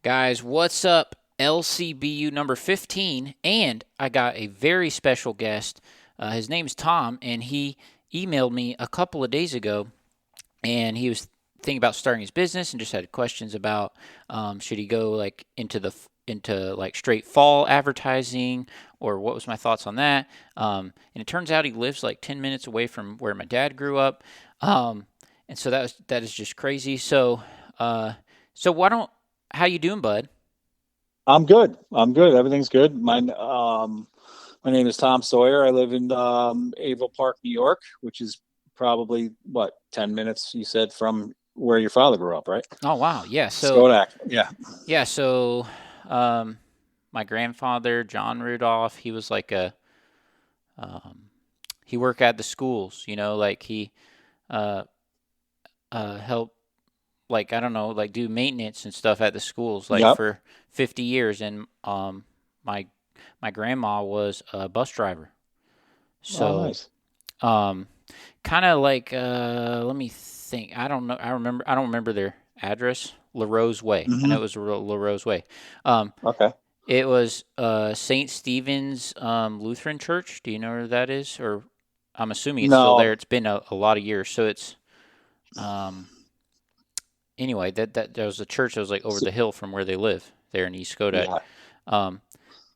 Guys, what's up? LCBU number 15, and I got a very special guest. His name's Tom, and he emailed me a couple of days ago, and he was thinking about starting his business and just had questions about should he go like into like straight fall advertising or what was my thoughts on that. And it turns out he lives like 10 minutes away from where my dad grew up, and so that is just crazy. So why don't how you doing, bud? I'm good. I'm good. Everything's good. My name is Tom Sawyer. I live in Averill Park, New York, which is probably what 10 minutes you said from where your father grew up, right? Oh wow, yeah. So Skodak. Yeah. yeah, so um, my grandfather John Rudolph, he was like a um, he worked at the schools, like he uh, helped, like I don't know, like do maintenance and stuff at the schools, like Yep. for 50 years. And my my grandma was a bus driver, Oh, so nice. um, kind of like let me think. I don't know. I don't remember their address. LaRose Way. I know it Hmm. was LaRose Way. Um, Okay. it was St. Stephen's Lutheran Church. Do you know where that is? Or I'm assuming it's still there. No. It's been a lot of years. So it's um, anyway. That there was a church that was like over S- the hill from where they live there in East Kodak. Yeah. Um,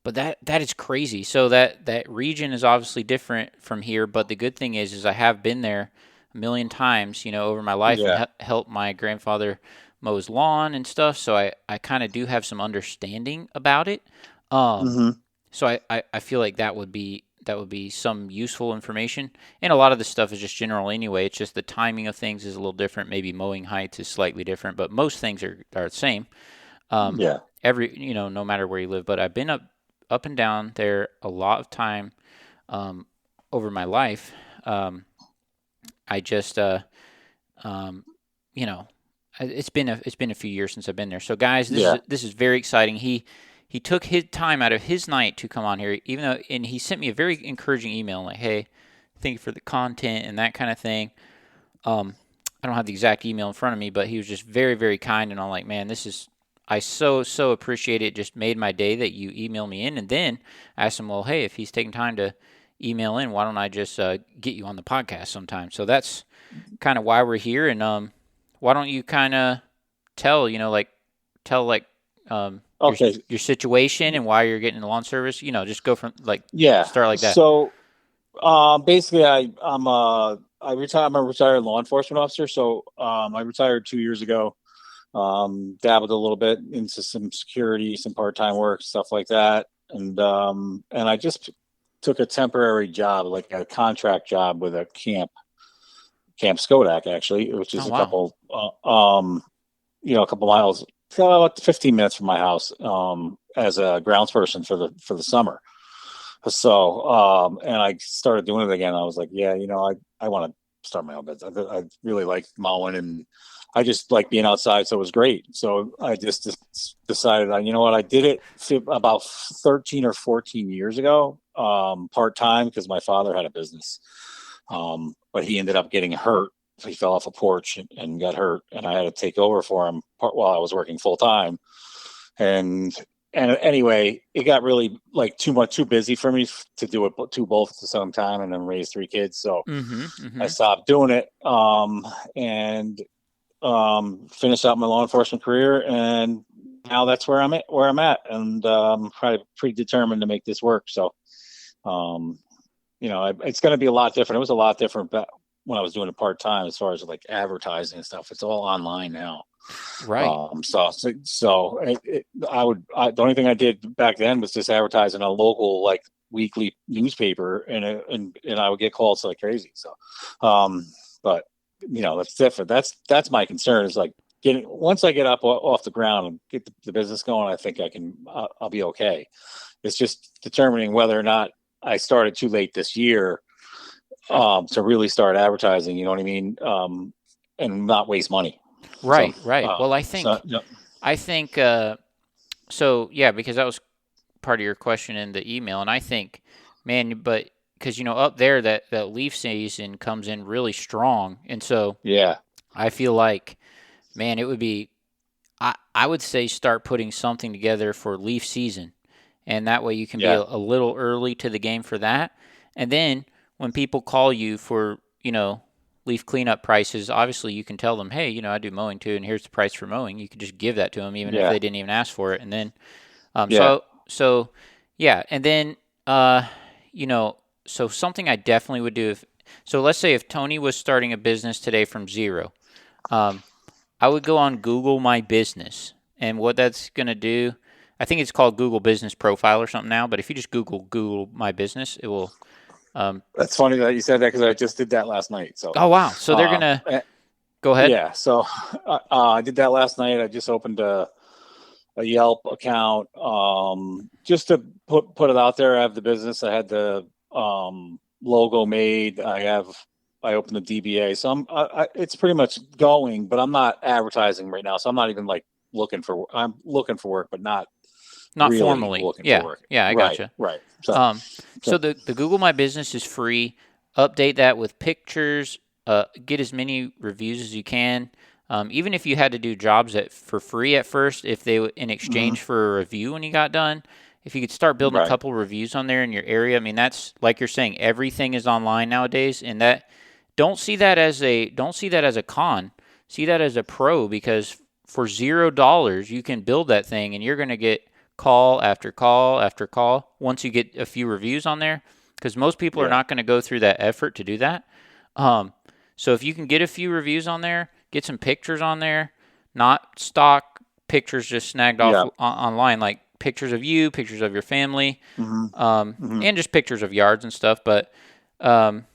but that is crazy. So that region is obviously different from here. But the good thing is I have been there a million times, over my life and Yeah. helped my grandfather mow his lawn and stuff. So I kind of do have some understanding about it. Um, Hmm. so I feel like that would be some useful information. And a lot of this stuff is just general anyway. It's just the timing of things is a little different. Maybe mowing heights is slightly different, but most things are the same. Um, Yeah. no matter where you live. But I've been up and down there a lot of time um, over my life. Um, I just um, you know, it's been a few years since I've been there. So guys, Yeah. this is very exciting. He took his time out of his night to come on here, even though, and he sent me a very encouraging email like, "Hey, thank you for the content and that kind of thing." Um, I don't have the exact email in front of me, but he was just very, very kind, and I'm like, man, I so appreciate it. It just made my day that you email me in, and then I asked him, well, hey, if he's taking time to email in, why don't I just get you on the podcast sometime? So that's kind of why we're here, and why don't you kind of tell, tell like Okay. your situation and why you're getting the lawn service, just go from like Yeah. start like that. So basically, I'm a retired law enforcement officer. So I retired 2 years ago. Dabbled a little bit into some security, some part-time work, stuff like that. And I just took a temporary job, like a contract job with a Camp Skodak, actually, which Oh is wow. a couple miles, about 15 minutes from my house, as a groundsperson for the summer. So, and I started doing it again. I was like, yeah, I want to start my own business. I really like mowing, and I just like being outside. So it was great. So I just decided, you know what, I did it about 13 or 14 years ago, part time, because my father had a business. But he ended up getting hurt. He fell off a porch and got hurt, and I had to take over for him while I was working full time. And anyway, it got really like too busy for me to do it both at the same time and then raise three kids. So Mm-hmm. I Mm-hmm. stopped doing it, and finished out my law enforcement career, and now that's where I'm at, and probably pretty determined to make this work. So um, it's going to be a lot different. It was a lot different when I was doing it part time, as far as like advertising and stuff. It's all online now. Right. The only thing I did back then was just advertise in a local, like, weekly newspaper, and I would get calls like crazy. So, um, but that's different. That's my concern, is like getting, once I get up off the ground and get the business going, I think I'll be okay. It's just determining whether or not I started too late this year, to really start advertising. You know what I mean? And not waste money. So, Right. Right. Well, I so think yeah. I think so. Yeah, because that was part of your question in the email, and I think, man, but because up there that leaf season comes in really strong, and so Yeah. I feel like, man, it would be I would say start putting something together for leaf season, and that way you can be Yeah. a little early to the game for that. And then when people call you for, leaf cleanup prices, obviously you can tell them, hey, I do mowing too, and here's the price for mowing. You could just give that to them even if Yeah. they didn't even ask for it. And then, Yeah. so yeah, and then, uh, you know, so something I definitely would do so let's say if Tony was starting a business today from zero, um, I would go on Google My Business. And what that's going to do, I think it's called Google Business Profile or something now, but if you just Google My Business, it will. Um, That's funny that you said that because I just did that last night. So, oh, wow. So they're going um, to eh, go ahead. yeah. So I did that last night. I just opened a Yelp account, just to put it out there. I have the business. I had the logo made. I opened the DBA. So it's pretty much going, but I'm not advertising right now. So I'm not even like I'm looking for work, but not Not really formally. looking for Yeah. work. Yeah, I Right. gotcha. Right. So, Um, so so the Google My Business is free. Update that with pictures. Get as many reviews as you can. Even if you had to do jobs for free at first, if they in mhm, exchange for a review when you got done, if you could start building a right. couple reviews on there in your area, I mean that's like you're saying, everything is online nowadays, and that don't see that as a con. See that as a pro because for $0 you can build that thing, and you're going to get call after call after call once you get a few reviews on there, because most people are Yeah. not going to go through that effort to do that. Um, so if you can get a few reviews on there, get some pictures on there, not stock pictures just snagged off Yeah. online, like pictures of you, pictures of your family, Hmm. Hmm. and just pictures of yards and stuff. But um,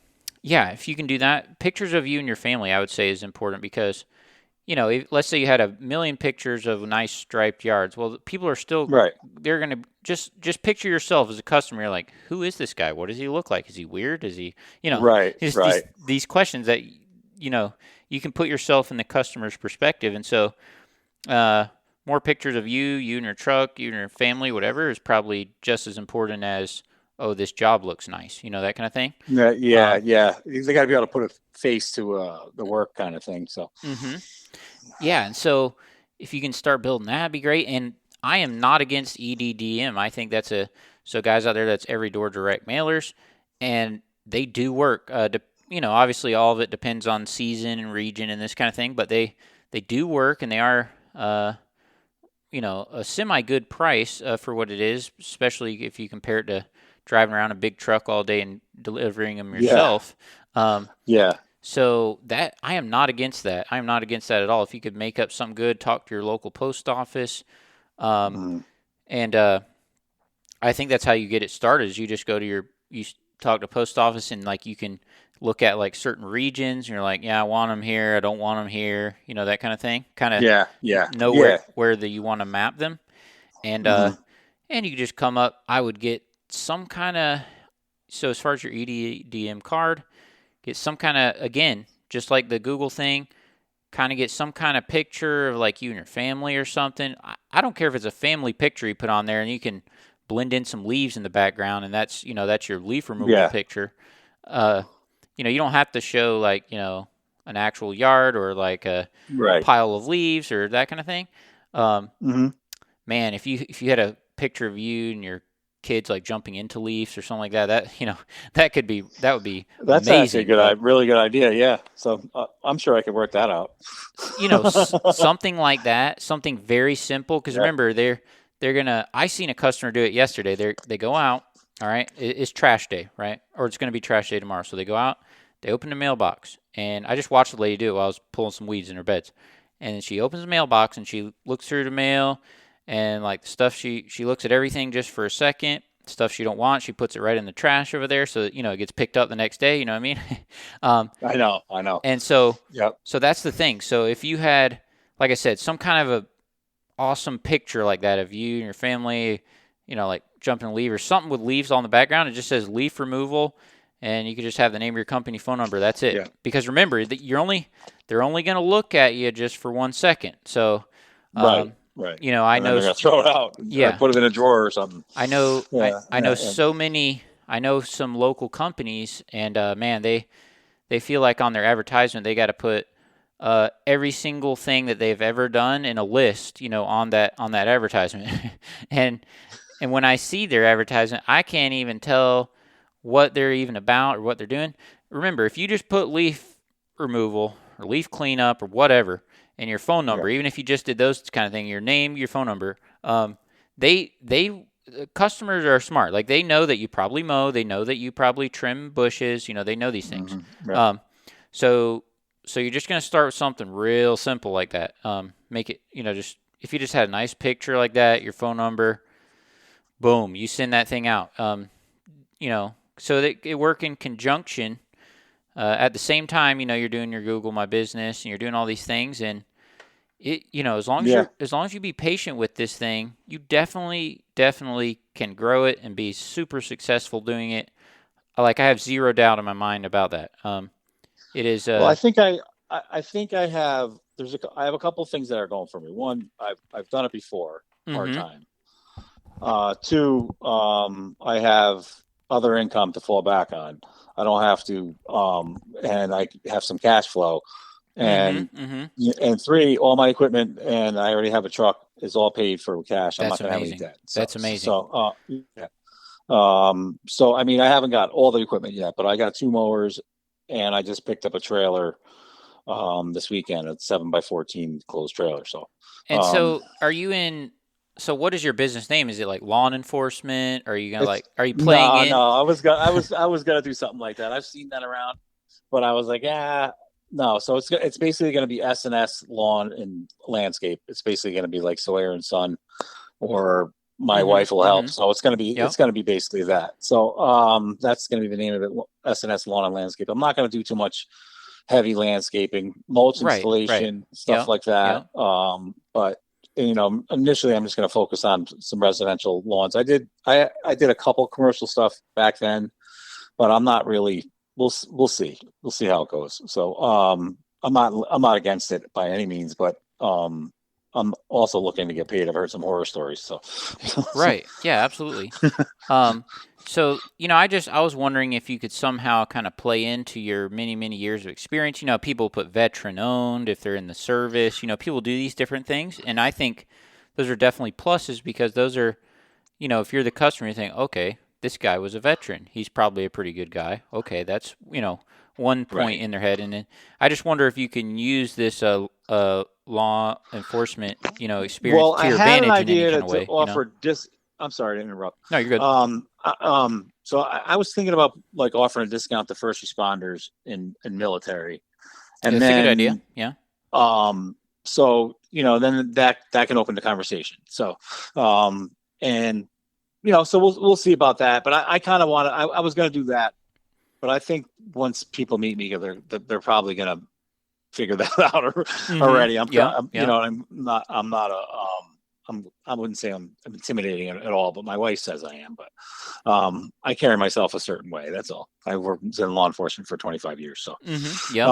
yeah, if you can do that, pictures of you and your family, I would say is important because let's say you had a million pictures of nice striped yards. Well, people are still Right. they're gonna just picture yourself as a customer. You're like, who is this guy? What does he look like? Is he weird? Is he, Right. just these Right. these questions that you can put yourself in the customer's perspective, and so uh, more pictures of you and your truck, you and your family, whatever, is probably just as important as, oh, this job looks nice, that kind of thing. Yeah. Yeah. Um, Yeah. They got to be able to put a face to the work kind of thing. So, hmm Yeah, and so if you can start building that, would be great. And I am not against EDDM. I think so guys out there, that's every door direct mailers, and they do work. Obviously all of it depends on season and region and this kind of thing, but they do work, and they are a semi good price for what it is, especially if you compare it to driving around a big truck all day and delivering them yeah. yourself. Um, Yeah. so that I am not against that. I am not against that at all. If you could make up something good, talk to your local post office, um, Mm. and I think that's how you get it started. Is you just go to you talk to post office, and like you can look at like certain regions. And you're like, yeah, I want them here. I don't want them here. That kind of thing. Kind of Yeah. Yeah. know Yeah. where you want to map them, and Hmm. and you could just come up. I would get some kind of so as far as your EDM card. Get some kind of, again, just like the Google thing, kind of get some kind of picture of like you and your family or something. I don't care if it's a family picture you put on there, and you can blend in some leaves in the background, and that's your leaf removal Yeah. picture. Uh, you don't have to show like, an actual yard or like a Right. pile of leaves or that kind of thing. Um, Hmm. Man, if you had a picture of you and your kids like jumping into leaves or something like that, that would be That's actually a amazing. But really good idea. Yeah. So I'm sure I could work that out. something like that, something very simple. Because Yeah. remember, they're gonna. I seen a customer do it yesterday. They go out. All right, it's trash day, right? Or it's gonna be trash day tomorrow. So they go out. They open the mailbox, and I just watched the lady do it while I was pulling some weeds in her beds. And then she opens the mailbox and she looks through the mail, and like the stuff she looks at everything just for a second. Stuff she don't want, she puts it right in the trash over there, so that, it gets picked up the next day. You know what I mean? um, I know. I know. and so Yep. so that's the thing. So if you had, like I said, some kind of a awesome picture like that of you and your family, like jumping a leaf or something with leaves on the background, it just says leaf removal, and you could just have the name of your company, phone number. That's it. Yeah. Because remember that they're only going to look at you just for 1 second. So, Right. um, Right. I And then know, they're gonna throw it out or yeah, put it in a drawer or something. I know, Yeah. I know Yeah. Yeah. so many. I know some local companies, and man, they feel like on their advertisement they got to put every single thing that they've ever done in a list, on that advertisement. and and when I see their advertisement, I can't even tell what they're even about or what they're doing. Remember, if you just put leaf removal or leaf cleanup or whatever and your phone Yeah. number, even if you just did those kind of thing, your name, your phone number, they customers are smart. Like they know that you probably mow, they know that you probably trim bushes. They know these things. Yeah. Um, so so you're just gonna start with something real simple like that. Make it, just if you just had a nice picture like that, your phone number, boom, you send that thing out. So that it work in conjunction. At the same time, you're doing your Google My Business and you're doing all these things, and as long as Yeah. you be patient with this thing, you definitely can grow it and be super successful doing it. Like I have zero doubt in my mind about that. It is. Well, I think I have. I have a couple of things that are going for me. One, I've done it before, part Mm-hmm. time. Two, I have other income to fall back on. I don't have to, and I have some cash flow. And Mm-hmm. Mm-hmm. and three, all my equipment, and I already have a truck, is all paid for with cash. I'm That's not going to have any amazing. debt. That's amazing. Yeah. So I mean, I haven't got all the equipment yet, but I got two mowers, and I just picked up a trailer this weekend. It's 7x14 closed trailer. So And um, so, are you in? So, what is your business name? Is it like lawn enforcement? Are you gonna it's like? Are you playing no, no. in? I was gonna do something like that. I've seen that around, but I was like, yeah, no. So it's basically gonna be S&S lawn and landscape. It's basically gonna be like Sawyer and Son, or my Mm-hmm. wife will help. Mm-hmm. So Yep. it's gonna be basically that. So that's gonna be the name of it, S&S lawn and landscape. I'm not gonna do too much heavy landscaping, mulch Right. Right. installation, stuff Yep. like that. Yep. But initially I'm just going to focus on some residential lawns. I did a couple commercial stuff back then, but I'm not really. We'll see. We'll see how it goes. So I'm not against it by any means, but I'm also looking to get paid. I've heard some horror stories, so Right. Yeah. Absolutely. Um. So I was wondering if you could somehow kind of play into your many years of experience. People put veteran owned if they're in the service. People do these different things, and I think those are definitely pluses because those are, if you're the customer, you think, okay, this guy was a veteran. He's probably a pretty good guy. Okay, that's, one point right. in their head. And then I just wonder if you can use this law enforcement, experience Well, to I your had an advantage in any idea kind of to way. offer dis. I'm sorry to interrupt. No, you're good. So I was thinking about like offering a discount to first responders in military, and That's a good idea. then Yeah. so then that can open the conversation. So and so we'll see about that. But I kind of want to. I was going to do that, but I think once people meet me, they're probably going to figure that out Mm-hmm. already. Yep. Yep. I'm not a I wouldn't say I'm intimidating at all, but my wife says I am. But I carry myself a certain way. That's all. I worked in law enforcement for 25 years, so Mm-hmm. Yep.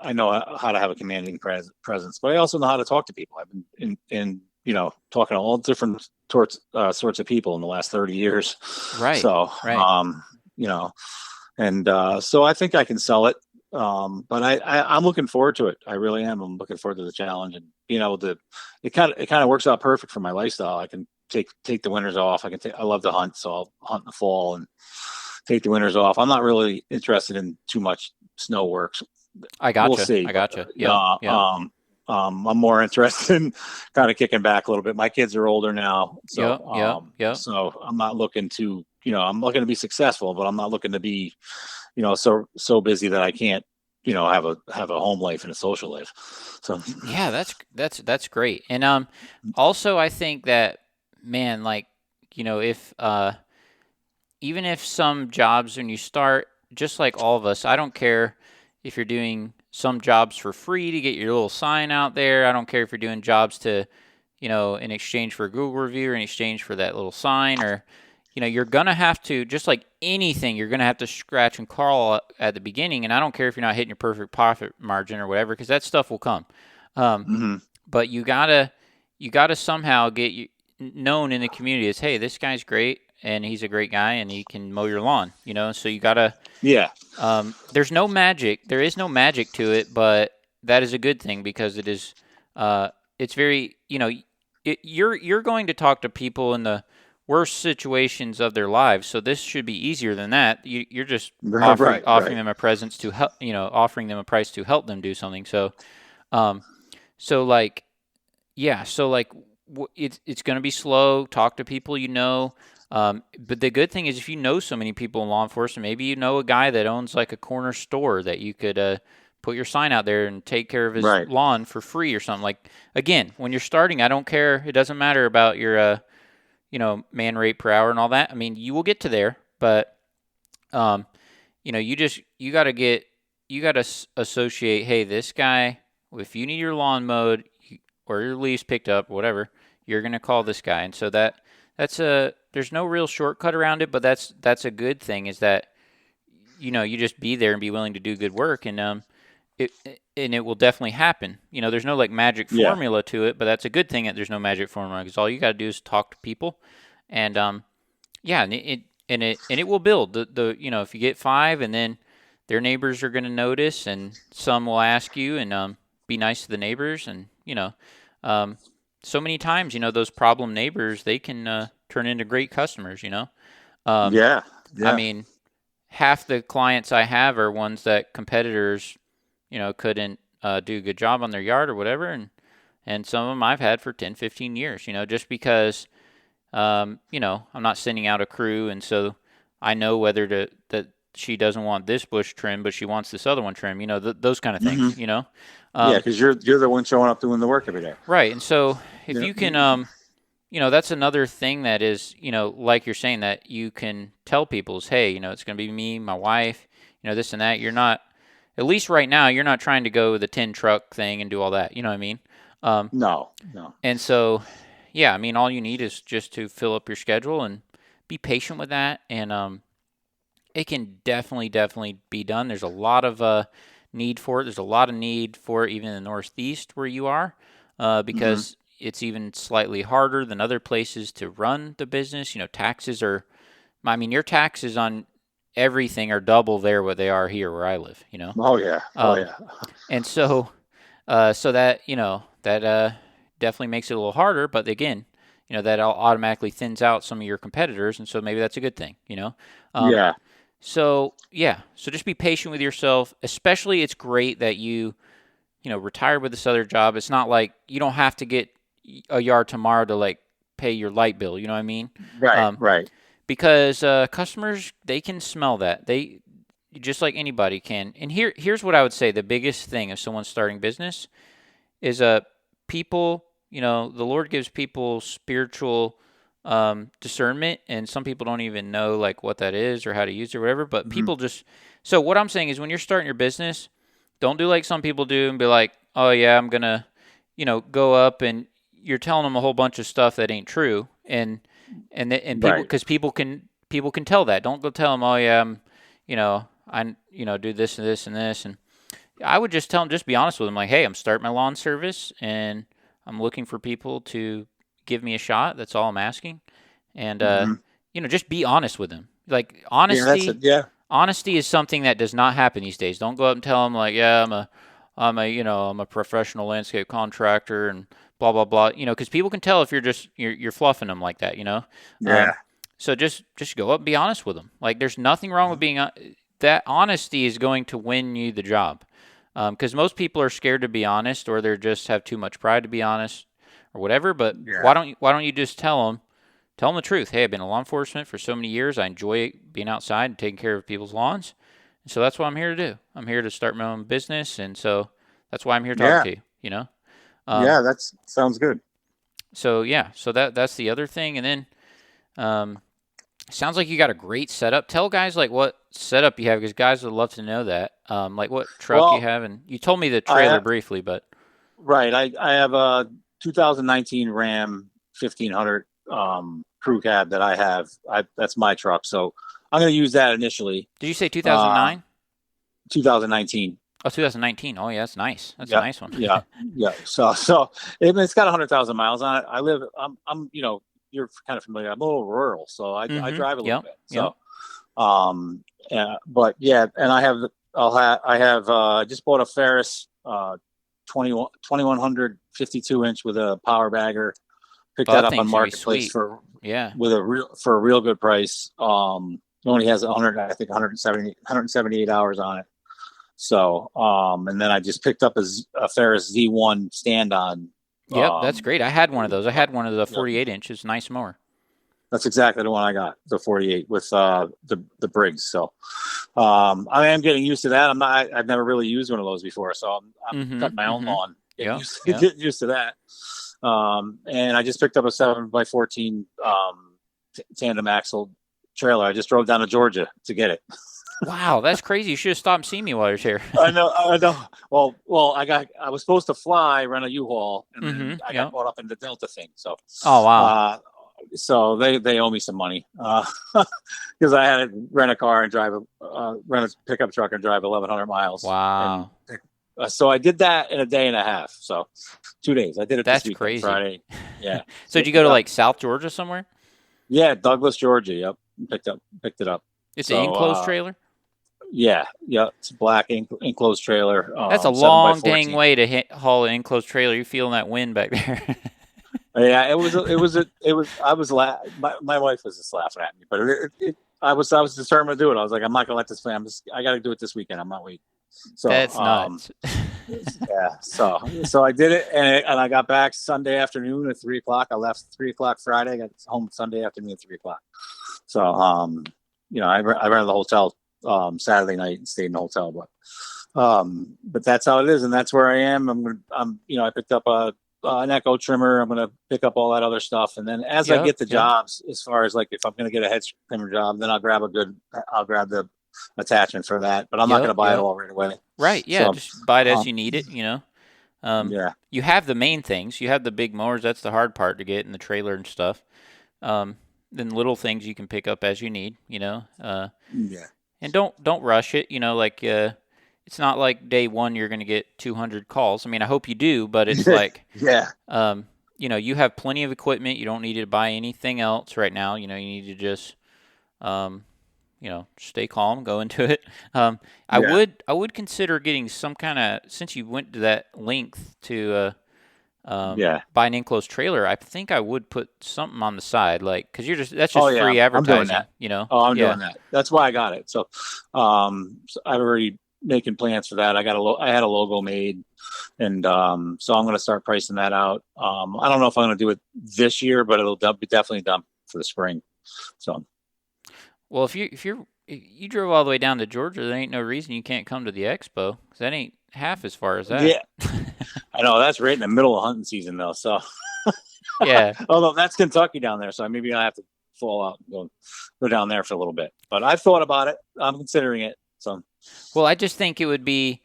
I know how to have a commanding presence, but I also know how to talk to people. I've been in talking to all different sorts of people in the last 30 years. Right. So Right. you know, and so I think I can sell it. But I'm looking forward to it. I really am. I'm looking forward to the challenge, and it kind of works out perfect for my lifestyle. I can take the winters off. I love to hunt, so I'll hunt in the fall and take the winters off. I'm not really interested in too much snow work. I We'll gotcha. see, I but gotcha. Yep. Yep. I'm more interested in kind of kicking back a little bit. My kids are older now, Yep. Yep. Yep. so I'm not looking to I'm looking to be successful, but I'm not looking to be so busy that I can't have a home life and a social life. So Yeah, that's great. And also I think that, man, like, if even if some jobs when you start, just like all of us, I don't care if you're doing some jobs for free to get your little sign out there. I don't care if you're doing jobs to, in exchange for a Google review or in exchange for that little sign, or you're gonna have to, just like anything, you're gonna have to scratch and crawl at the beginning. And I don't care if you're not hitting your perfect profit margin or whatever, because that stuff will come. Um, mm-hmm. but you gotta somehow get known in the community as, hey, this guy's great, and he's a great guy, and he can mow your lawn. So you gotta. Yeah. There's no magic. There is no magic to it, but that is a good thing because it is. It's very. You're going to talk to people in the worst situations of their lives, so this should be easier than that. You're just offering Right. offering Right. them a presence to help. Offering them a price to help them do something. Um, so like, yeah, so like, it's going to be slow. Talk to people you know. But the good thing is, if you know so many people in law enforcement, maybe you know a guy that owns like a corner store that you could put your sign out there and take care of his Right. lawn for free or something. Like, again, when you're starting, I don't care. It doesn't matter about your man rate per hour and all that. I mean, you will get to there, but um, you gotta associate. Hey, this guy. If you need your lawn mowed or your leaves picked up, whatever, you're gonna call this guy. And so that's a there's no real shortcut around it, but that's a good thing. Is that you just be there and be willing to do good work, it and it will definitely happen. There's no like magic Yeah. formula to it, but that's a good thing that there's no magic formula because all you got to do is talk to people, and yeah, and it will build the if you get five, and then their neighbors are going to notice, and some will ask you, and be nice to the neighbors, and um, so many times those problem neighbors they can turn into great customers. Um, Yeah. I Yeah. mean, half the clients I have are ones that competitors couldn't do a good job on their yard or whatever, and some of them I've had for 10, 15 years. Just because I'm not sending out a crew, and so I know whether that she doesn't want this bush trimmed, but she wants this other one trimmed. Those kind of Hmm. things. Yeah. Um, Because you're the one showing up doing the work every day. right. And so if Yeah. you can, that's another thing that is, like you're saying that you can tell people is, hey, it's going to be me, my wife, this and that. You're not, at least right now, you're not trying to go the 10 truck thing and do all that. You know what I mean? Um, No. No. and so, yeah, I mean, all you need is just to fill up your schedule and be patient with that. And it can definitely be done. There's a lot of need for it. There's a lot of need for it even in the Northeast where you are, Hmm. because it's even slightly harder than other places to run the business. Taxes are, I mean, your taxes on everything are double there what they are here where I live. Oh yeah. Oh Um, yeah. and so that definitely makes it a little harder. But again, that automatically thins out some of your competitors, and so maybe that's a good thing. Um, Yeah. so yeah, so just be patient with yourself. Especially, it's great that you retired with this other job. It's not like you don't have to get a yard tomorrow to like pay your light bill. You know what I mean? Right. Um, Right. because customers they can smell that. They just like anybody can. And here's what I would say: the biggest thing if someone's starting business is people. The Lord gives people spiritual discernment, and some people don't even know like what that is or how to use it or whatever. But Hmm. people just so what I'm saying is when you're starting your business, don't do like some people do and be like, oh yeah, I'm gonna go up, and you're telling them a whole bunch of stuff that ain't true, and people Right. because people can tell that. Don't go tell them, oh yeah, I do this and this and this, and I would just tell them, just be honest with them, like, hey, I'm starting my lawn service, and I'm looking for people to give me a shot. That's all I'm asking, and Hmm. just be honest with them. Like Yeah. That's it. Yeah. honesty is something that does not happen these days. Don't go up and tell them like, yeah, I'm a professional landscape contractor and blah blah blah. Because people can tell if you're fluffing them like that. Um, Yeah. so just go up and be honest with them. Like there's nothing wrong with being that honesty is going to win you the job. Because most people are scared to be honest, or they just have too much pride to be honest, or whatever. But Yeah. why don't you just tell them the truth? Hey, I've been in law enforcement for so many years. I enjoy being outside and taking care of people's lawns. And so that's what I'm here to do. I'm here to start my own business, and so that's why I'm here talking Yeah. to you. Um, Yeah. That's sounds good. so yeah, so that's the other thing, and then um, sounds like you got a great setup. Tell guys like what setup you have, because guys would love to know that. Like what truck you Well, have, and you told me the I trailer have briefly, but right. I have a 2019 Ram 1500 crew cab that I have. That's my truck, so I'm going to use that initially. did you say Uh, 2009? 2019. Oh, 2019. Oh yeah, that's nice. That's a Yeah, nice one. yeah, yeah. So it's got 100,000 miles on it. I'm you're kind of familiar. I'm a little rural, so I Mm-hmm. drive a little Yep. bit. Yep. So, but yeah, and I just bought a Ferris 2100 52 inch with a power bagger. Picked Well, that that up on thing's gonna be Marketplace sweet. Yeah. for a real good price. It only has 100, I think 178 hours on it. So, and then I just picked up a Ferris Z1 stand on. Yep. That's great. I had one of those. I had one of the Yep. 48 inches. Nice mower. That's exactly the one I got, the 48 with the Briggs. So, I am getting used to that. I've never really used one of those before, so I'm Mm-hmm. cutting my own Mm-hmm. lawn, Yep. Yep. getting used to that. And I just picked up a 7x14 tandem axle trailer. I just drove down to Georgia to get it. Wow, that's crazy. You should have stopped and seen me while you're here. I know, I know. Well, I was supposed to fly, rent a U-Haul, and then Mm-hmm. I got Yep. caught up in the Delta thing. Oh, wow. Uh, so they owe me some money because I had to rent a car and rent a pickup truck and drive 1,100 miles. And Wow. so I did that in a day and a half. So 2 days. I did it this That's weekend, crazy. Friday. Yeah. So So did you go to yeah, like South Georgia somewhere? yeah, Douglas, Georgia. Yep, picked it up. It's an So enclosed trailer? yeah, it's a black enclosed trailer, That's a seven by long dang 14. way to haul an enclosed trailer. You feeling that wind back there? Yeah, I was my wife was just laughing at me, but I was determined to do it. I was like, I'm not gonna let this fam. I got to do it this weekend. I'm not waiting. So That's nuts. yeah, so I did it, and I got back Sunday afternoon at 3 o'clock. I left 3 o'clock Friday. I got home Sunday afternoon at 3 o'clock. So I rented the hotel Saturday night and stayed in the hotel, but that's how it is, and that's where I am. I picked up an echo trimmer. I'm going to pick up all that other stuff. And then as I Yep. get the Yep. jobs, as far as like, if I'm going to get a head trimmer job, then I'll grab the attachment for that, but I'm not going Yep. to buy it Yep. all right away. Right. Yeah. So, Just buy it as um, you need it. yeah, You have the main things. You have the big mowers. That's the hard part to get in the trailer and stuff. Then little things you can pick up as you need. yeah, And don't rush it. It's not like day one you're going to get 200 calls. I mean, I hope you do, but it's like, yeah, you have plenty of equipment. You don't need to buy anything else right now. You need to just, um, stay calm, go into it. I yeah, would consider getting some kind of, since you went to that length to yeah. buy an enclosed trailer. I think I would put something on the side, like, because that's Oh just yeah, free I'm doing advertising. that. Oh, I'm Yeah. doing that. That's why I got it. So I'm already making plans for that. I had a logo made, and so I'm going to start pricing that out. I don't know if I'm going to do it this year, but it'll be definitely done for the spring. So Well, if you drove all the way down to Georgia, there ain't no reason you can't come to the expo, 'cause that ain't half as far as that. yeah, I know that's right in the middle of hunting season though. So Yeah. although that's Kentucky down there, so maybe I have to fall out and go down there for a little bit. But I've thought about it. I'm considering it. So Well, I just think it would be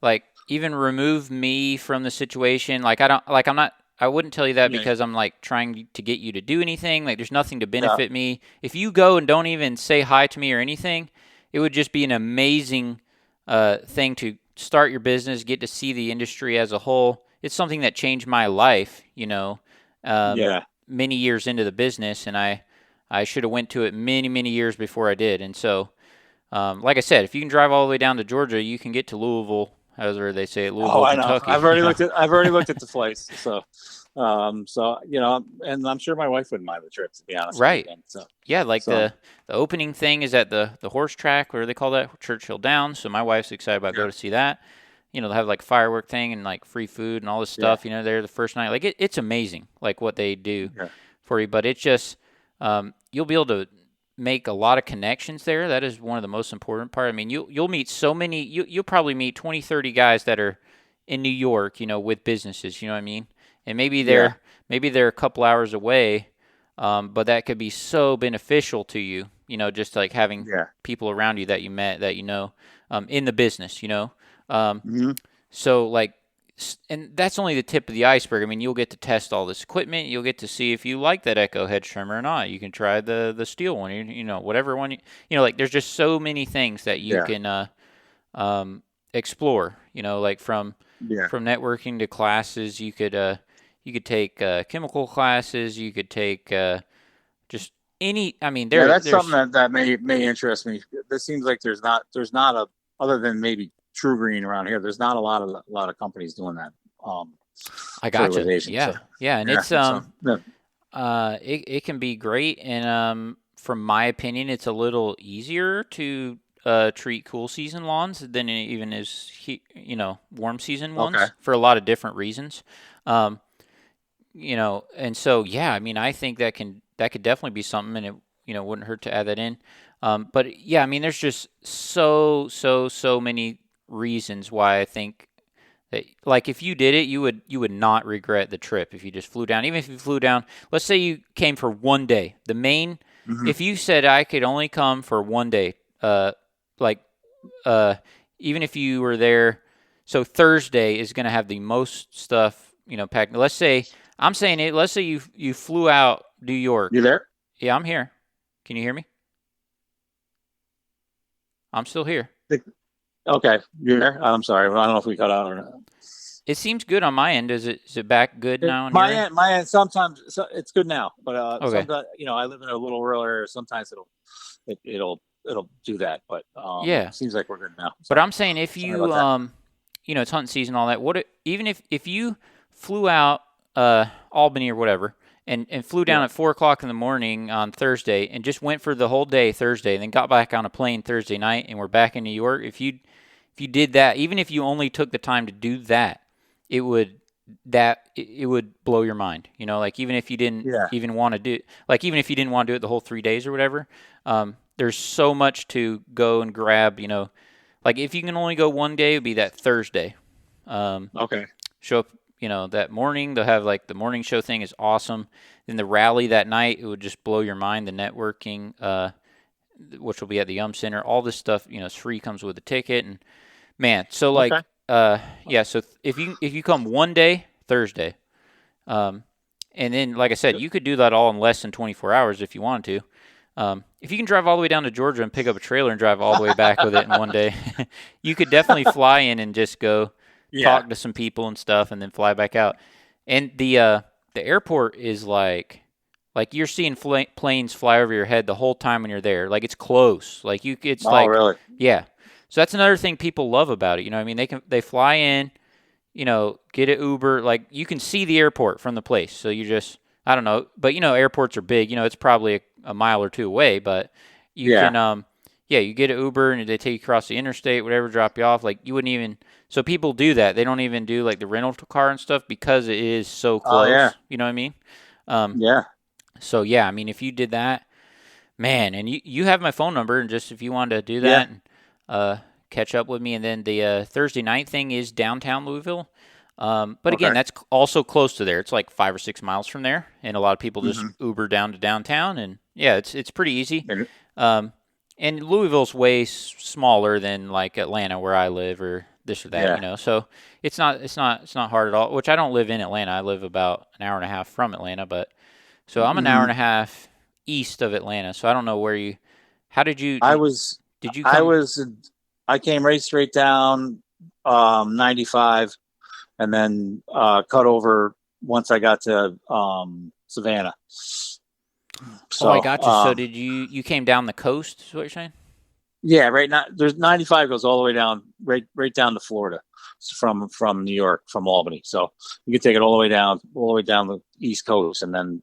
like even remove me from the situation. Like I wouldn't tell you that yeah, because I'm like trying to get you to do anything. Like there's nothing to yeah, benefit me. If you go and don't even say hi to me or anything, it would just be an amazing thing to start your business, get to see the industry as a whole. It's something that changed my life, um, yeah, many years into the business, and I should have went to it many, many years before I did. And so like I said, if you can drive all the way down to Georgia, you can get to Louisville, however they say it, Oh, Louisville, I know. Kentucky. I've already looked at the flights. So and I'm sure my wife wouldn't mind the trip, to be honest with you. Right. Again. Yeah, like So the opening thing is at the horse track, where they call that Churchill Downs. So my wife's excited about yeah, going to see that. They have like firework thing and like free food and all this yeah, stuff. There the first night, like it's amazing, like what they do yeah, for you. But it's just you'll be able to make a lot of connections there. That is one of the most important part. I mean, you'll meet so many. You'll probably meet 20, 30 guys that are in New York, with businesses. You know what I mean? And yeah, maybe they're a couple hours away, but that could be so beneficial to you. Just like having yeah. people around you that you met that in the business. Um, Hmm. so like, and that's only the tip of the iceberg. I mean, you'll get to test all this equipment. You'll get to see if you like that Echo hedge trimmer or not. You can try the steel one. Whatever one. Like there's just so many things that you Yeah, can explore. Like yeah, from networking to classes. You could take chemical classes. You could take Just any, I mean, Yeah, that's something there's, that may interest me. This seems like there's not a other than maybe True Green around here. There's not a lot of companies doing that um, I gotcha. fertilization. So Yeah. Yeah. And yeah, it's, so yeah. it can be great. And, from my opinion, it's a little easier to, treat cool season lawns than it even is, warm season Okay, ones for a lot of different reasons. Um, and so yeah, I mean, I think that could definitely be something, and it wouldn't hurt to add that in. But yeah, I mean, there's just so many reasons why I think that, like, if you did it, you would not regret the trip if you just flew down. Even if you flew down, let's say you came for one day. hmm If you said I could only come for one day, like uh, even if you were there, so Thursday is going to have the most stuff, packed. Let's say I'm saying it. Let's say you flew out New you York. there? Yeah, I'm here. Can you hear me? I'm still here. Okay, you're there. I'm sorry, I don't know if we cut out or not. It seems good on my end. Is it back good now on your My end? end, my end. Sometimes it's good now, but Okay. sometimes I live in a little rural area. Sometimes it'll do that, but Yeah. seems like we're good now. But So I'm saying if sorry you about that. it's hunting season, all that. Even if you flew out Albany or whatever, and flew down Yeah. at 4 o'clock in the morning on Thursday, and just went for the whole day Thursday, and then got back on a plane Thursday night, and we're back in New York. If you did that, even if you only took the time to do that, it would it would blow your mind. Like, even if you didn't Yeah. even want to do, like, even if you didn't want to do it the whole 3 days or whatever, there's so much to go and grab. Like, if you can only go one day, it would be that Thursday. Um, Okay. Show up, that morning. They'll have, like, the morning show thing is awesome. Then the rally that night, it would just blow your mind. The networking, which will be at the Center, all this stuff, is free, comes with a ticket, and man, so, Okay. like, yeah. So if you come one day, Thursday, um, and then, like I said, you could do that all in less than 24 hours if you wanted to. If you can drive all the way down to Georgia and pick up a trailer and drive all the way back with it in one day, you could definitely fly in and just go Yeah. talk to some people and stuff, and then fly back out. And the airport is like you're seeing planes fly over your head the whole time when you're there. Like, it's close. Like, it's Oh, like, really? yeah. So that's another thing people love about it. I mean, they fly in, get an Uber. Like, you can see the airport from the place. So you just, I don't know, but airports are big. It's probably a mile or two away, but you Yeah. can, yeah, you get an Uber and they take you across the interstate, whatever, drop you off. Like, you wouldn't even, so people do that. They don't even do, like, the rental car and stuff because it is so Oh, yeah. close. You know what I mean? Um, Yeah. so yeah, I mean, if you did that, man, and you have my phone number, and just if you wanted to do Yeah. that and uh, catch up with me, and then the Thursday night thing is downtown Louisville. But again, Okay. that's also close to there. It's like 5 or 6 miles from there, and a lot of people just hmm Uber down to downtown, and yeah, it's pretty easy. And, Um, and Louisville's way smaller than, like, Atlanta, where I live, or this or that. yeah. So it's not hard at all. Which, I don't live in Atlanta. I live about an hour and a half from Atlanta, but so I'm an hour and hmm a half east of Atlanta. So I don't know where you. How did you I was, did you I come? was, I came right straight down 95, and then cut over once I got to Savannah. Oh, I So got you. So did you came down the coast? Is what you're saying? yeah, right now there's 95 goes all the way down, right down to Florida, from New York, from Albany. So you could take it all the way down the East Coast, and then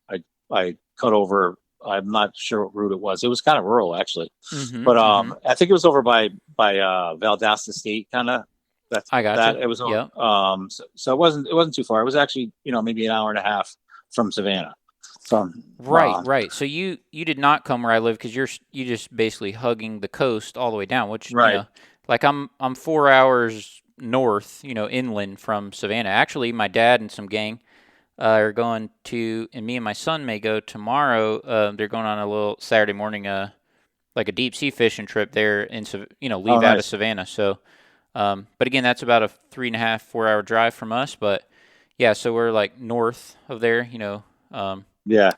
I cut over. I'm not sure what route it was. It was kind of rural, actually, Mm-hmm. but Mm-hmm. I think it was over by Valdosta State, kind of. That's I got you. that it was. Yep. So it wasn't too far. It was actually maybe an hour and a half from Savannah. From Right, right. So you did not come where I live, because you just basically hugging the coast all the way down, which, right. like, I'm 4 hours north, inland from Savannah. Actually, my dad and some gang are going to, and me and my son may go tomorrow. They're going on a little Saturday morning, like a deep sea fishing trip there Oh, leave out of nice. Savannah. So, but again, that's about a 3.5, 4 hour drive from us. But yeah, so we're, like, north of there. Yeah.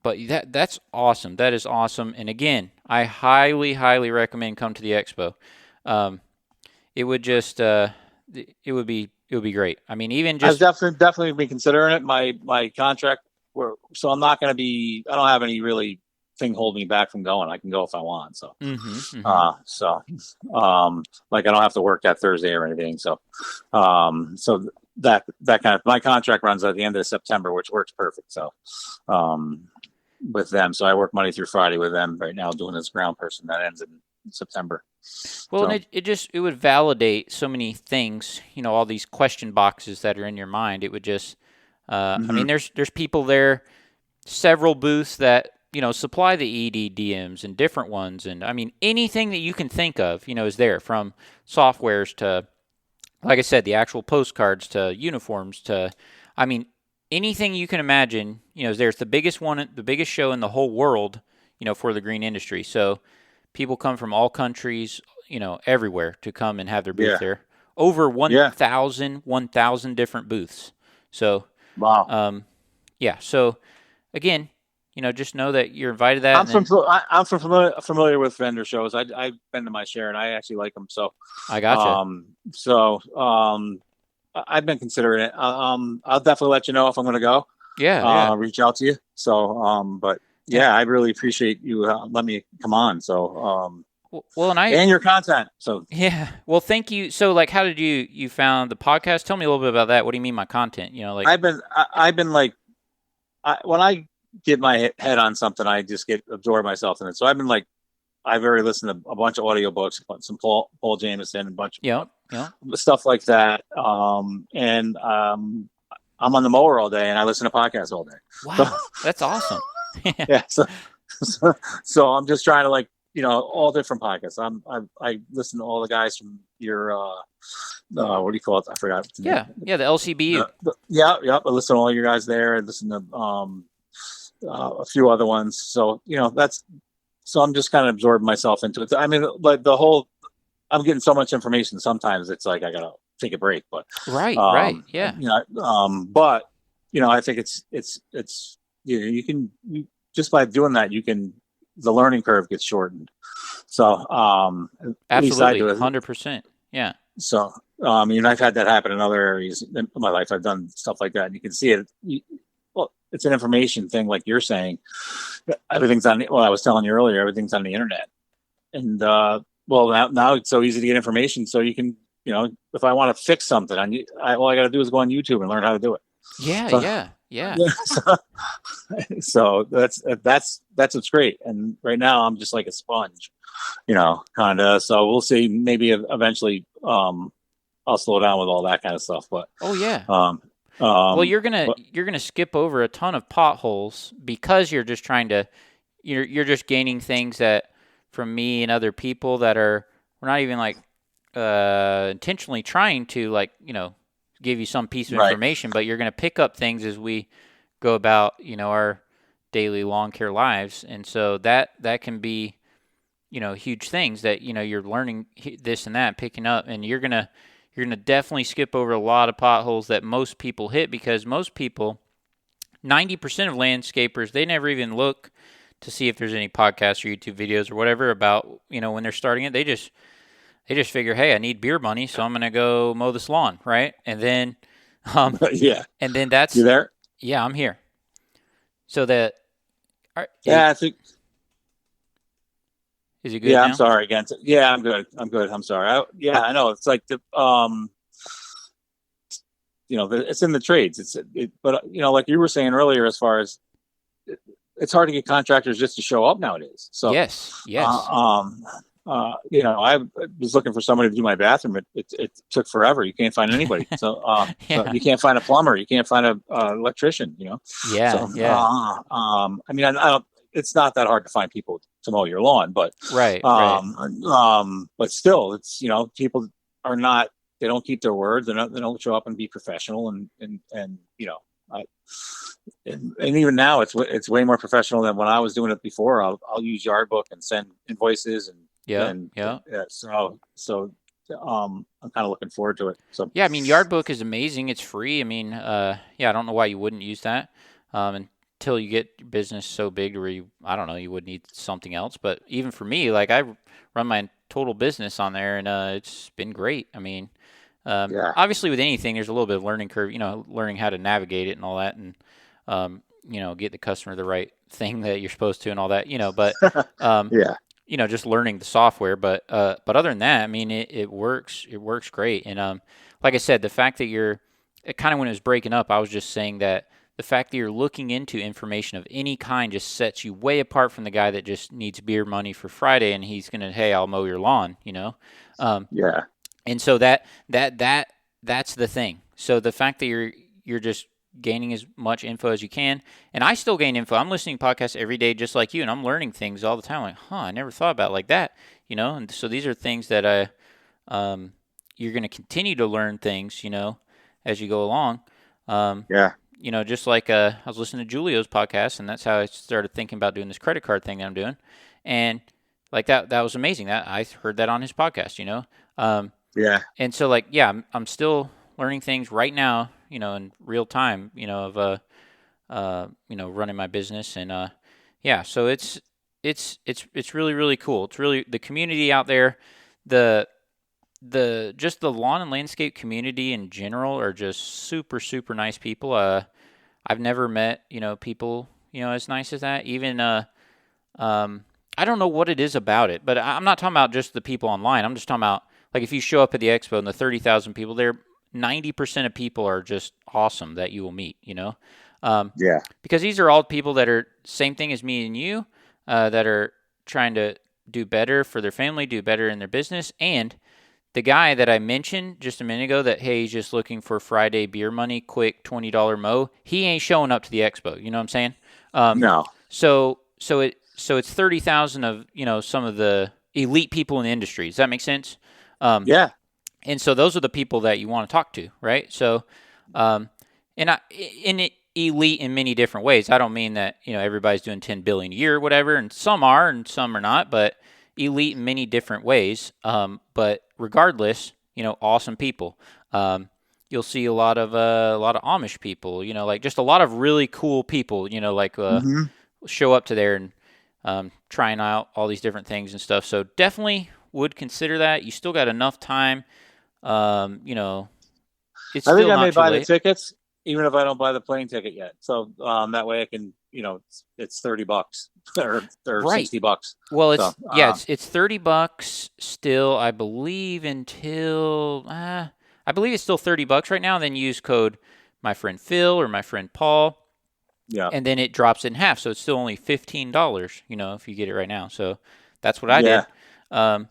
But that's awesome. That is awesome. And again, I highly, highly recommend come to the expo. Um, it would just it would be great. I mean, even I've just definitely been considering it. My contract, so I'm not going to be. I don't have any really. thing holding me back from going. I can go if I want. So, Mm-hmm. Mm-hmm. so, like I don't have to work that Thursday or anything. So that kind of, my contract runs at the end of September, which works perfect. So, with them, so I work Monday through Friday with them right now, doing this ground person that ends in September. Well, and So, it would validate so many things, all these question boxes that are in your mind. It would just, I mm-hmm. mean, there's people there, several booths that, supply the EDDMs and different ones. And I mean, anything that you can think of, is there, from softwares to, like I said, the actual postcards to uniforms to, I mean, anything you can imagine, is there. It's the biggest one, the biggest show in the whole world, for the green industry. So people come from all countries, everywhere to come and have their booth Yeah, there. Over yeah, 1,000 different booths. So, wow. um, yeah. So again, just know that you're invited to that, and then I'm familiar with vendor shows. I've been to my share, and I actually like them. So, I gotcha. um, so I've been considering it. I'll definitely let you know if I'm going to go. Yeah, yeah. Reach out to you. So, but Yeah. yeah, I really appreciate you let me come on. So, Well, and I, and your content. So yeah. Well, thank you. So, like, how did you found the podcast? Tell me a little bit about that. What do you mean my content? Like, I've been like, when I get my head on something, I just get absorb myself in it. So I've been like, I've already listened to a bunch of audiobooks, some Paul Jameson, a bunch yeah, yeah. of stuff like that. And I'm on the mower all day, and I listen to podcasts all day. So Wow, that's awesome. yeah, so I'm just trying to, like, all different podcasts. I listen to all the guys from your what do you call it? I forgot the name. Yeah, yeah. The LCBU. Yeah, yeah. I listen to all you guys there, and listen to a few other ones. So so I'm just kind of absorbing myself into it. I mean, like I'm getting so much information. Sometimes it's like I gotta take a break, but Right, right. Yeah, but I think it's just by doing that, the learning curve gets shortened. So, at least I absolutely, do it. 100%. Yeah, So, I've had that happen in other areas in my life. I've done stuff like that, and you can see it. Well, it's an information thing, like you're saying. Everything's on. Well, I was telling you earlier, everything's on the internet, and well, now it's so easy to get information. So you can, if I want to fix something, all I got to do is go on YouTube and learn how to do it. yeah, So, yeah, yeah. so that's what's great. And right now, I'm just like a sponge, kind of. So we'll see. Maybe eventually, I'll slow down with all that kind of stuff. But Oh yeah. Well, um, you're gonna skip over a ton of potholes because you're just trying to, you're just gaining things that from me and other people that we're not even like intentionally trying to, like, give you some piece of right. information, but you're gonna pick up things as we go about our daily lawn care lives, and so that can be huge things that you're learning this and that, picking up, and you're gonna definitely skip over a lot of potholes that most people hit, because most people, 90% of landscapers, they never even look to see if there's any podcasts or YouTube videos or whatever about when they're starting it. They just figure, hey, I need beer money, so I'm gonna go mow this lawn, right? And then Yeah, and then you that's, there? yeah, I'm here. So that Yeah, I think. is it good Yeah, I'm now? sorry again. Yeah, I'm good. I'm good. I'm sorry. Yeah, I know. It's like it's in the trades. But like you were saying earlier, as far as it's hard to get contractors just to show up nowadays. So, Yes, uh, yes. um, I was looking for somebody to do my bathroom. It took forever. You can't find anybody. So Yeah, you can't find a plumber. You can't find a electrician. yeah, So, yeah. I don't. It's not that hard to find people to mow your lawn, Right, right. but still, it's people are not. They don't keep their word. They don't show up and be professional, and I, and even now it's way more professional than when I was doing it before. I'll use Yardbook and send invoices, Yeah, and yeah. yeah, I'm kind of looking forward to it. So Yeah, I mean, Yardbook is amazing. It's free. I mean, yeah, I don't know why you wouldn't use that until you get your business so big to where I don't know, you would need something else. But even for me, like, I run my total business on there, and it's been great. I mean, yeah, obviously with anything, there's a little bit of learning curve, learning how to navigate it and all that. And get the customer the right thing that you're supposed to and all that, but, um, Yeah. just learning the software. But other than that, I mean, it works. It works great. And like I said, the fact that it kind of when it was breaking up, I was just saying that the fact that you're looking into information of any kind just sets you way apart from the guy that just needs beer money for Friday and he's gonna, hey, I'll mow your lawn. Um, Yeah. and so that's the thing. So the fact that you're just gaining as much info as you can, and I still gain info. I'm listening to podcasts every day, just like you, and I'm learning things all the time. Like, I never thought about it like that, And so these are things that you're going to continue to learn things, as you go along. Um, Yeah. just like I was listening to Julio's podcast, and that's how I started thinking about doing this credit card thing that I'm doing, and like that was amazing. That I heard that on his podcast. Yeah. And so like yeah, I'm still learning things right now, in real time, of running my business. And yeah, so it's really really cool. It's really the community out there, the just the lawn and landscape community in general are just super super nice people. I've never met people as nice as that. Even I don't know what it is about it, but I'm not talking about just the people online. I'm just talking about like if you show up at the expo and the 30,000 people there, 90% of people are just awesome that you will meet. Yeah. Because these are all people that are same thing as me and you, that are trying to do better for their family, do better in their business. And the guy that I mentioned just a minute ago that, hey, he's just looking for Friday beer money, quick $20 mow, he ain't showing up to the expo. You know what I'm saying? No. So it's 30,000 of, some of the elite people in the industry. Does that make sense? Yeah. And so those are the people that you want to talk to, right? So, in elite in many different ways. I don't mean that, everybody's doing 10 billion a year or whatever, and some are not, but elite in many different ways. But regardless, awesome people. You'll see a lot of Amish people, like just a lot of really cool people, Hmm. show up to there and trying out all these different things and stuff. So definitely would consider that. You still got enough time. It's I think still I may not too buy the late. tickets, even if I don't buy the plane ticket yet. So that way I can, it's $30 or Right. $60. Well, So it's $30 still, I believe, until I believe it's still $30 right now. And then use code my friend Phil or my friend Paul, yeah. and then it drops in half. So it's still only $15, if you get it right now. So that's what I did. Yeah. Um,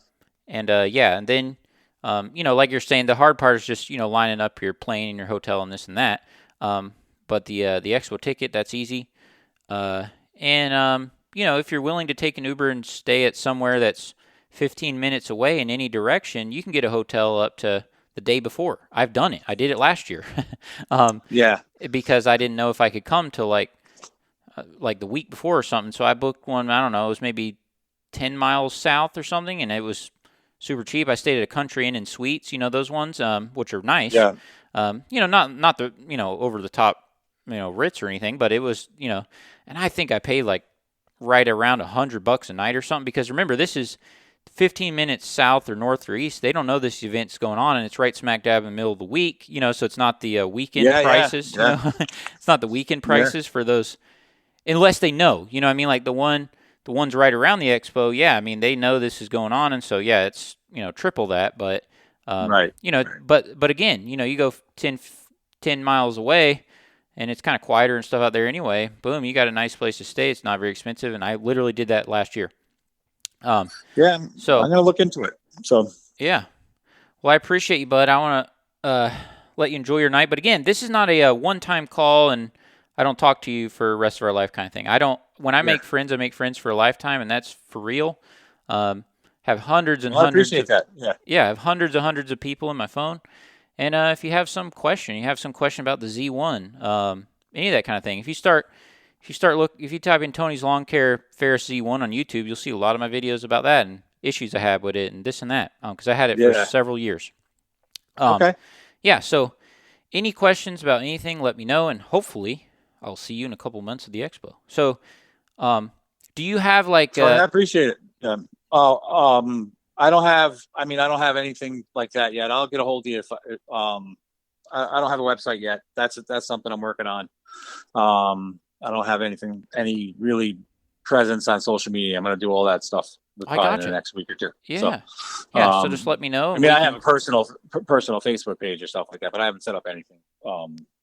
and yeah, and then like you're saying, the hard part is just lining up your plane and your hotel and this and that. But the expo ticket, that's easy. And if you're willing to take an Uber and stay at somewhere that's 15 minutes away in any direction, you can get a hotel up to the day before. I've done it. I did it last year. um, Yeah. because I didn't know if I could come till like the week before or something. So I booked one. I don't know. It was maybe 10 miles south or something, and it was super cheap. I stayed at a Country Inn and Suites. Those ones, which are nice. Yeah. Not the over the top Ritz or anything, but it was and I think I paid like right around $100 a night or something. Because remember, this is 15 minutes south or north or east. They don't know this event's going on, and it's right smack dab in the middle of the week. So it's not the weekend Yeah. Yeah. prices. Yeah. It's not the weekend Yeah. prices for those, unless they know. What I mean? Like the ones right around the expo. Yeah, I mean they know this is going on, and so yeah, it's triple that. But Right. but again, you go 10 miles away, and it's kind of quieter and stuff out there anyway. Boom, you got a nice place to stay. It's not very expensive, and I literally did that last year. Yeah. I'm So gonna look into it. So yeah. Well, I appreciate you, bud. I want to let you enjoy your night. But again, this is not a one-time call, and I don't talk to you for the rest of our life kind of thing. I don't. When I yeah. make friends, I make friends for a lifetime, and that's for real. Have hundreds and Well, I hundreds appreciate of that. Yeah. I have hundreds and hundreds of people in my phone. And if you have some question, about the Z1, any of that kind of thing. If you type in Tony's Lawn Care Ferris Z1 on YouTube, you'll see a lot of my videos about that and issues I have with it and this and that. Because I had it for Yeah. several years. Okay. Yeah. So, any questions about anything, let me know, and hopefully, I'll see you in a couple months at the expo. So, do you have like? So I appreciate it. I don't have. I mean, I don't have anything like that yet. I'll get a hold of you if I don't have a website yet. That's something I'm working on. I don't have any really presence on social media. I'm going to do all that stuff I probably in the gotcha. next week or two. So, Yeah. Yeah. So just let me know I and mean, we I have a can. personal Facebook page or stuff like that, but I haven't set up anything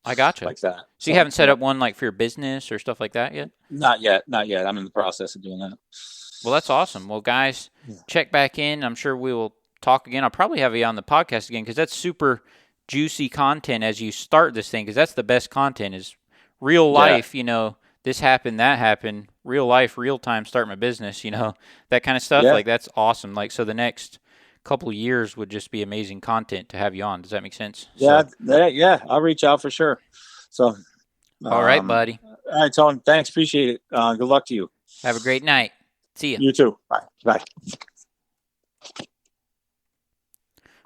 I gotcha. like that. So you So, haven't set yeah, up one like for your business or stuff like that yet? not yet, not yet. I'm in the process of doing that. Well, that's awesome. Well, guys, Yeah. check back in. I'm sure we will talk again. I'll probably have you on the podcast again because that's super juicy content as you start this thing because that's the best content is real Yeah. life, this happened, that happened, real life, real time, start my business, that kind of stuff. Yeah. Like that's awesome. Like so the next couple of years would just be amazing content to have you on. Does that make sense? Yeah. So, Yeah. I'll reach out for sure. So, all right, um, buddy. all right, Tony. Thanks. Appreciate it. Good luck to you. Have a great night. See ya. You too. Bye. Bye.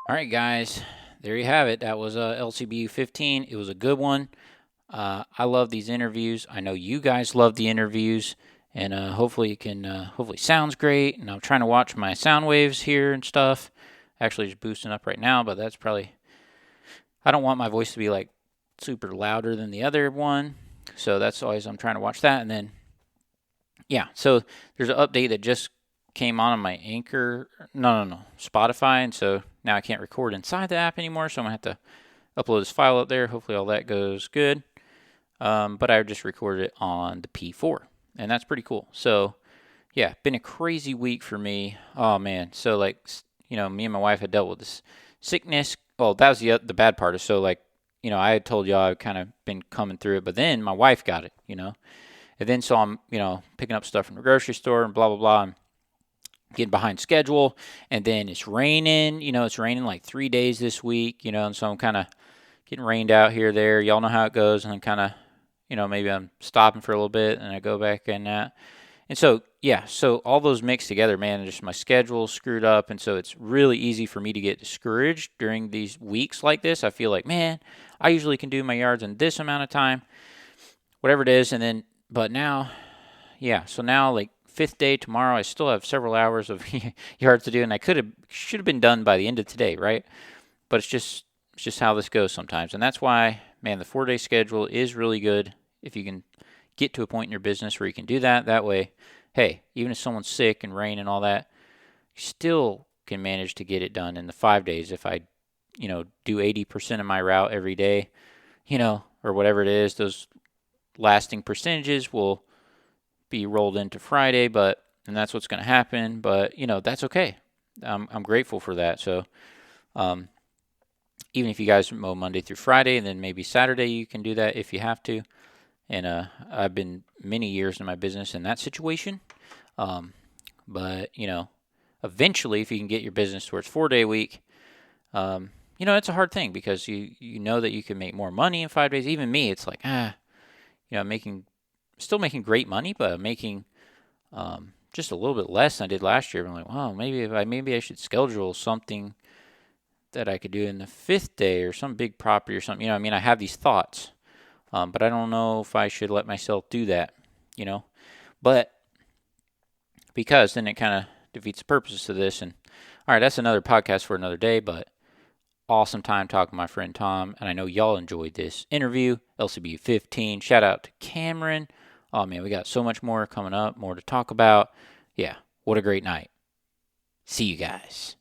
All right, guys. There you have it. That was LCBU 15. It was a good one. I love these interviews. I know you guys love the interviews, and hopefully it can. Hopefully sounds great. And I'm trying to watch my sound waves here and stuff. Actually, just boosting up right now, but that's probably. I don't want my voice to be like super louder than the other one, so that's always I'm trying to watch that. And then, yeah. So there's an update that just came on my Anchor. No, Spotify, and so now I can't record inside the app anymore. So I'm gonna have to upload this file up there. Hopefully all that goes good. But I just recorded it on the P4, and that's pretty cool. So, yeah, been a crazy week for me. Oh man, so like, me and my wife had dealt with this sickness. Well, that was the bad part. So like, I had told y'all I've kind of been coming through it, but then my wife got it, and then so I'm, picking up stuff from the grocery store and blah blah blah. I'm getting behind schedule, and then it's raining. It's raining like 3 days this week. And so I'm kind of getting rained out here there. Y'all know how it goes, and then kind of maybe I'm stopping for a little bit and I go back in that. And so, yeah, so all those mixed together, man, just my schedule screwed up. And so it's really easy for me to get discouraged during these weeks like this. I feel like, man, I usually can do my yards in this amount of time, whatever it is. And then, but now, yeah, so now like fifth day tomorrow, I still have several hours of yards to do. And should have been done by the end of today, right? But it's just how this goes sometimes. And that's why, man, the 4-day schedule is really good. If you can get to a point in your business where you can do that, that way, hey, even if someone's sick and rain and all that, you still can manage to get it done in the 5 days. If I, do 80% of my route every day, or whatever it is, those lasting percentages will be rolled into Friday, and that's what's going to happen. But, that's okay. I'm grateful for that. So, even if you guys mow Monday through Friday and then maybe Saturday, you can do that if you have to. And I've been many years in my business in that situation. But, eventually, if you can get your business towards 4-day week, it's a hard thing because you know that you can make more money in 5 days. Even me, it's like, still making great money, but making just a little bit less than I did last year. I'm like, wow, maybe I should schedule something that I could do in the 5th day or some big property or something. I have these thoughts. But I don't know if I should let myself do that, But because then it kind of defeats the purpose of this. And all right, that's another podcast for another day. But awesome time talking to my friend Tom. And I know y'all enjoyed this interview. LCBU 15. Shout out to Cameron. Oh man, we got so much more coming up, more to talk about. Yeah, what a great night. See you guys.